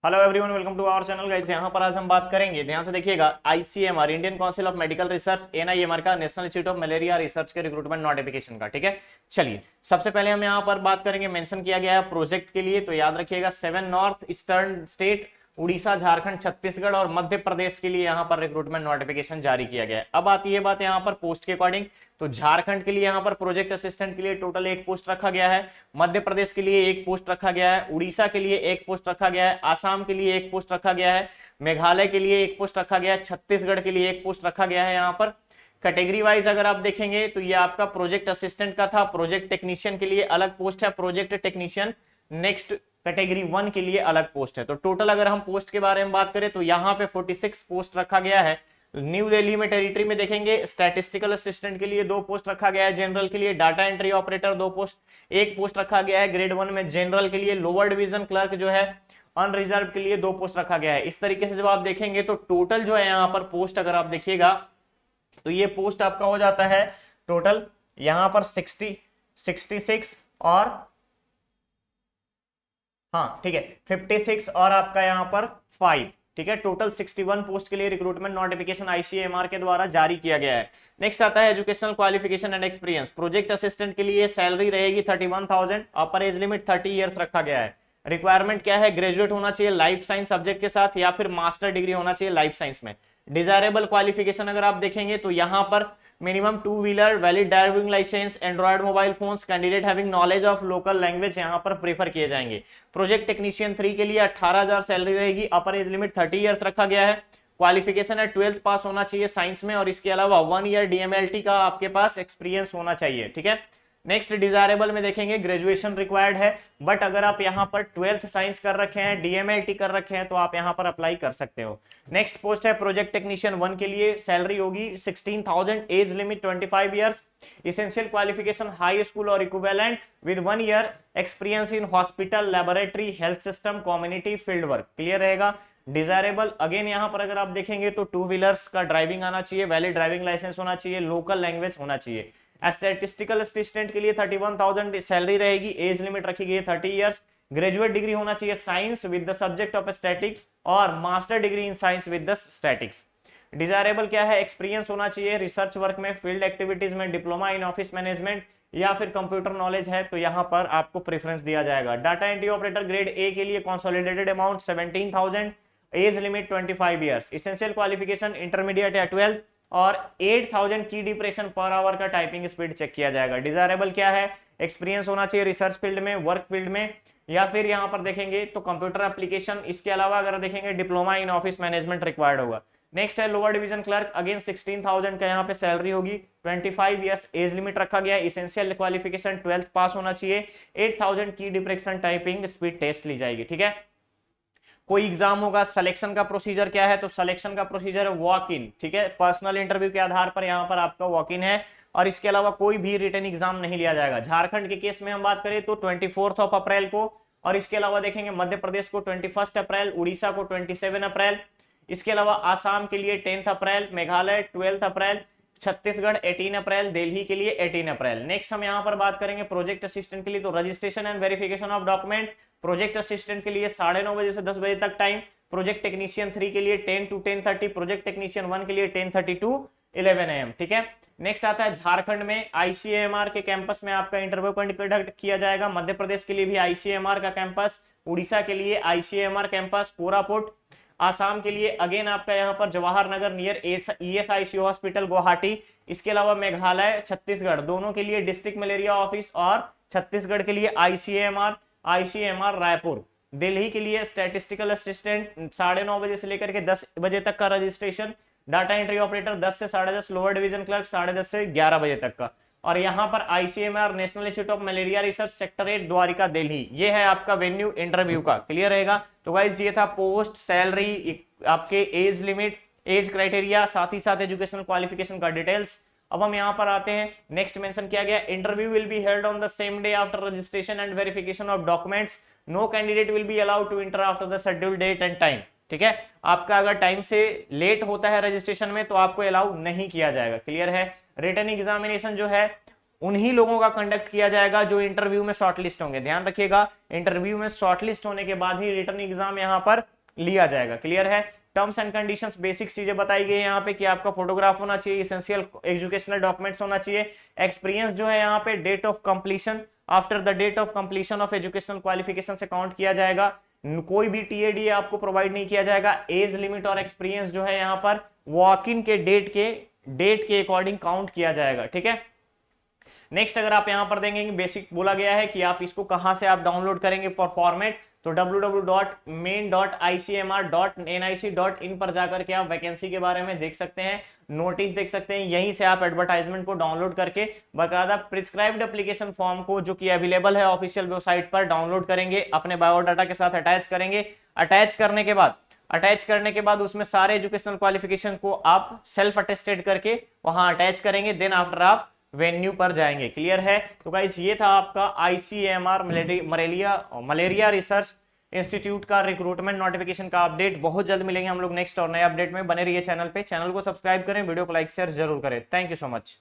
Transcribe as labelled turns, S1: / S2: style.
S1: Hello everyone, welcome to our channel guys. यहाँ पर आज हम बात करेंगे, ध्यान से देखिएगा, ICMR Indian Council of Medical Research NIMR का National institute of malaria Research के रिक्रूटमेंट नोटिफिकेशन का। ठीक है, चलिए सबसे पहले हम यहाँ पर बात करेंगे, मेंशन किया गया है प्रोजेक्ट के लिए, तो याद रखिएगा 7 north eastern state, Orissa, Jharkhand, Chhattisgarh और मध्य प्रदेश के लिए यहाँ पर रिक्रूटमेंट नोटिफिकेशन जारी किया गया है। अब आती है बात यहाँ पर पोस्ट के अकॉर्डिंग, तो झारखंड के लिए यहाँ पर प्रोजेक्ट असिस्टेंट के लिए टोटल एक पोस्ट रखा गया है, मध्य प्रदेश के लिए एक पोस्ट रखा गया है, उड़ीसा के लिए एक पोस्ट रखा गया है, आसाम के लिए एक पोस्ट रखा गया है, मेघालय के लिए एक पोस्ट रखा गया है, छत्तीसगढ़ के लिए एक पोस्ट रखा गया है। यहाँ पर कैटेगरी वाइज अगर आप देखेंगे तो ये आपका प्रोजेक्ट असिस्टेंट का था, प्रोजेक्ट टेक्नीशियन के लिए अलग पोस्ट है, प्रोजेक्ट टेक्नीशियन नेक्स्ट कैटेगरी 1 के लिए अलग पोस्ट है। तो टोटल अगर हम पोस्ट के बारे में बात करें तो यहाँ पे 46 पोस्ट रखा गया है। न्यू दिल्ली में टेरिटरी में देखेंगे, स्टैटिस्टिकल असिस्टेंट के लिए 2 पोस्ट रखा गया है, जनरल के लिए data entry operator 2 post, 1 post रखा गया है ग्रेड 1 में जनरल के लिए, लोअर डिवीजन क्लर्क जो है अनरिजर्व के लिए 2 पोस्ट रखा गया है। इस तरीके से जब आप देखेंगे तो टोटल जो है यहाँ पर पोस्ट अगर आप देखिएगा तो ये पोस्ट आपका हो जाता है टोटल यहाँ पर 66 और हाँ ठीक है 56 और आपका यहाँ पर 5, ठीक है, टोटल 61 पोस्ट के लिए रिक्रूटमेंट नोटिफिकेशन आईसीएमआर के द्वारा जारी किया गया है। नेक्स्ट आता है educational qualification and experience. Project assistant के लिए सैलरी रहेगी 31,000, अपर एज लिमिट 30 ईयर्स रखा गया है। रिक्वायरमेंट क्या है, ग्रेजुएट होना चाहिए लाइफ साइंस सब्जेक्ट के साथ या फिर मास्टर डिग्री होना चाहिए लाइफ साइंस में। डिजायरेबल क्वालिफिकेशन अगर आप देखेंगे तो यहाँ पर minimum 2 wheeler, valid driving licence, android mobile phones, candidate having knowledge of local language यहाँ पर प्रीफर किए जाएंगे। प्रोजेक्ट टेक्नीशियन 3 के लिए 18,000 सैलरी रहेगी, अपर एज लिमिट 30 ईयर्स रखा गया है। क्वालिफिकेशन है 12th पास होना चाहिए साइंस में और इसके अलावा 1 ईयर डीएमएलटी का आपके पास एक्सपीरियंस होना चाहिए। ठीक है, नेक्स्ट डिजायरेबल में देखेंगे ग्रेजुएशन रिक्वायर्ड है, बट अगर आप यहाँ पर 12th साइंस कर रखे हैं, डीएमएलटी कर रखे हैं तो आप यहाँ पर अप्लाई कर सकते हो। नेक्स्ट पोस्ट है प्रोजेक्ट टेक्नीशियन 1 के लिए, सैलरी होगी 16,000, age limit 25 years, essential qualification high school और equivalent with 1 year experience in hospital, laboratory, health system, community field work, clear रहेगा। डिजायरेबल अगेन यहाँ पर अगर आप देखेंगे तो 2 व्हीलर्स का ड्राइविंग आना चाहिए, वैलिड ड्राइविंग लाइसेंस होना चाहिए, लोकल लैंग्वेज होना चाहिए। स्टैटिस्टिकल असिस्टेंट के लिए 31,000 सैलरी रहेगी, एज लिमिट रखी गई है 30 ईयर्स, ग्रेजुएट डिग्री होना चाहिए science with the subject of static और master degree in science with the statistics. Desirable क्या है, एक्सपीरियंस होना चाहिए रिसर्च वर्क में, फील्ड एक्टिविटीज में, डिप्लोमा इन ऑफिस मैनेजमेंट या फिर कंप्यूटर नॉलेज है तो यहाँ पर आपको प्रेफरेंस दिया जाएगा। Data entry operator grade A के लिए consolidated amount 17,000, as limit 25 years, essential qualification intermediate या 12th और 8,000 की डिप्रेशन पर आवर का टाइपिंग स्पीड चेक किया जाएगा। डिजायरेबल क्या है, एक्सपीरियंस होना चाहिए रिसर्च फील्ड में, वर्क फील्ड में या फिर यहाँ पर देखेंगे तो कंप्यूटर एप्लीकेशन, इसके अलावा अगर देखेंगे diploma in office management required होगा। नेक्स्ट है लोअर डिवीजन क्लर्क, अगेन 16,000 का यहाँ पे सैलरी होगी, 25 ईयर्स एज लिमिट रखा गया है, इसेंशियल क्वालिफिकेशन 12th पास होना चाहिए, 8,000 की डिप्रेशन टाइपिंग स्पीड टेस्ट ली जाएगी। ठीक है, कोई एग्जाम होगा, सिलेक्शन का प्रोसीजर क्या है, तो सिलेक्शन का प्रोसीजर है वॉक इन, ठीक है, पर्सनल इंटरव्यू के आधार पर यहाँ पर आपका वॉक इन है और इसके अलावा कोई भी रिटन एग्जाम नहीं लिया जाएगा। झारखंड के केस में हम बात करें तो 24 अप्रैल को और इसके अलावा देखेंगे मध्य प्रदेश को 21 अप्रैल, उड़ीसा को 27 अप्रैल, इसके अलावा आसाम के लिए 10 अप्रैल, मेघालय 12 अप्रैल, छत्तीसगढ़ 18 अप्रैल, दिल्ली के लिए 18 अप्रैल। नेक्स्ट हम यहाँ पर बात करेंगे प्रोजेक्ट असिस्टेंट के लिए, तो registration and verification of document project assistant के लिए 9:30 बजे से 10 बजे तक टाइम, प्रोजेक्ट टेक्नीशियन 3 के लिए 10 to 10:30, प्रोजेक्ट टेक्नीशियन 1 के लिए 10:30 to 11 AM। ठीक है, नेक्स्ट आता है झारखंड में आईसीएमआर के कैंपस में आपका इंटरव्यू कंडक्ट किया जाएगा, मध्य प्रदेश के लिए भी आईसीएमआर का कैंपस, उड़ीसा के लिए आईसीएमआर कैंपस कोरापुट, आसाम के लिए अगेन आपका यहाँ पर Jawahar Nagar near ESIC hospital Guwahati, इसके अलावा मेघालय, छत्तीसगढ़ दोनों के लिए डिस्ट्रिक्ट मलेरिया ऑफिस और छत्तीसगढ़ के लिए आईसीएमआर रायपुर, दिल्ली के लिए स्टैटिस्टिकल असिस्टेंट 9:30 बजे से लेकर के 10 बजे तक का रजिस्ट्रेशन, डाटा एंट्री ऑपरेटर 10 से 10:30, लोअर डिवीजन क्लर्क 10:30 से 11 बजे तक का। और यहाँ पर ICMR national institute of malaria research sector 8 Dwarka Delhi, ये है आपका वेन्यू इंटरव्यू का, क्लियर रहेगा। तो गाइस ये था पोस्ट, सैलरी, आपके एज लिमिट, एज क्राइटेरिया, साथ ही साथ एजुकेशनल क्वालिफिकेशन का डिटेल्स। अब हम यहाँ पर आते हैं, नेक्स्ट मेंशन किया गया interview will be held on the same day after registration and verification of documents, no candidate will be allowed to enter after the scheduled date and time. ठीक है, आपका अगर टाइम से लेट होता है registration में तो आपको अलाउ नहीं किया जाएगा, क्लियर है। रिटन एग्जामिनेशन जो है उन्हीं लोगों का कंडक्ट किया जाएगा जो इंटरव्यू में शॉर्टलिस्ट होंगे। ध्यान रखिएगा, इंटरव्यू में शॉर्टलिस्ट होने के बाद ही रिटर्न एग्जाम यहां पर लिया जाएगा। क्लियर है? टर्म्स एंड कंडीशंस, बेसिक चीजें बताई गई यहाँ पे कि आपका फोटोग्राफ होना चाहिए, इसेंशियल एजुकेशनल डॉक्यूमेंट्स होना चाहिए, एक्सपीरियंस जो है यहाँ पे date of completion, after the date of completion of educational qualification से काउंट किया जाएगा। कोई भी टीएडी आपको प्रोवाइड नहीं किया जाएगा। एज लिमिट और एक्सपीरियंस जो है यहाँ पर वॉक इन के डेट के अकॉर्डिंग काउंट किया जाएगा। ठीक है, नेक्स्ट अगर आप यहां पर देंगे, बेसिक बोला गया है कि आप इसको कहां से आप डाउनलोड करेंगे फॉर फॉर्मेट, तो www.main.icmr.nic.in पर जाकर के आप वैकेंसी के बारे में देख सकते हैं, नोटिस देख सकते हैं। यहीं से आप एडवर्टाइजमेंट को डाउनलोड करके बकायदा प्रिस्क्राइब्ड एप्लीकेशन फॉर्म को जो कि अवेलेबल है ऑफिशियल वेबसाइट पर डाउनलोड करेंगे, अपने बायोडाटा के साथ अटैच करेंगे। अटैच करने के बाद उसमें सारे एजुकेशनल क्वालिफिकेशन को आप सेल्फ अटेस्टेड करके वहां अटैच करेंगे, देन आफ्टर आप वेन्यू पर जाएंगे। क्लियर है? तो गाइस ये था आपका आईसीएमआर मलेरिया रिसर्च इंस्टीट्यूट का रिक्रूटमेंट नोटिफिकेशन का अपडेट। बहुत जल्द मिलेंगे हम लोग नेक्स्ट और नए अपडेट में। बने रहिए चैनल पे, चैनल को सब्सक्राइब करें, वीडियो को लाइक शेयर जरूर करें। Thank you so much.